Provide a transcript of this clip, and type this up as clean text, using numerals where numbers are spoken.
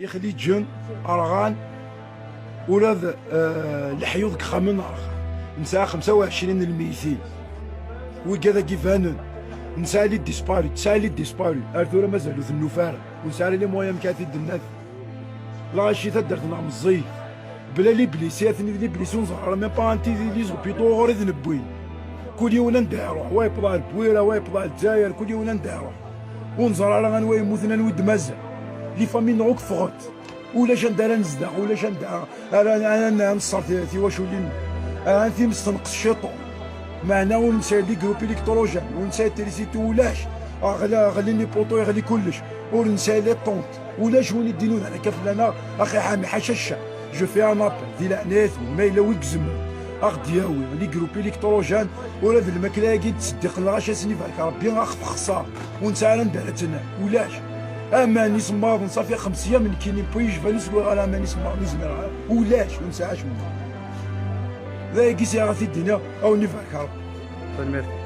يخلي جن أرغان ولاد الحيوض خامن نساء 25 الميتين وكذا كيفانون نساء لي ديسباري تساء لي ديسباري ارثورا مازالو في النفارة ونساء لي مويا مكاثي الناس لا شي تدرت نعم الزي بلا لي بليسيات لي بليسون زهر ميم با انتي لي زوبيطو غوري ذنبوين كل يوم نديرو ويبضا البويره ويبضا الجزائر كل يوم نديرو ونزر على غنوي موثنا نود مازال لي فامي نعوك فغوت ولا شان دار نزدع ولا شان دار انا نصر في واش ولين انا في مستنقص الشيطان معنا ونسى لي جروب الكتروجين ونسى تريسيتو ولاش غليني بوطو يغلي كلش ونسى لي طونط ولاش وين يدينون انا كيف لنا اخي حامي حششه جو في ان ابل دي لعنات ومايله ويكزم اغدياوي لي جروب الكتروجين ولا ذي الماكله كي تصدق الغاشا سني فالك ربي غاخف خساره ونسى ندارتنا ولاش اماني صماض صافي 5 ايام من كيني بويج فانسلو على اماني صماض نزمر ولاش ونسى عاش منه ذا كيسي غادي الدنيا او نفعك ربي.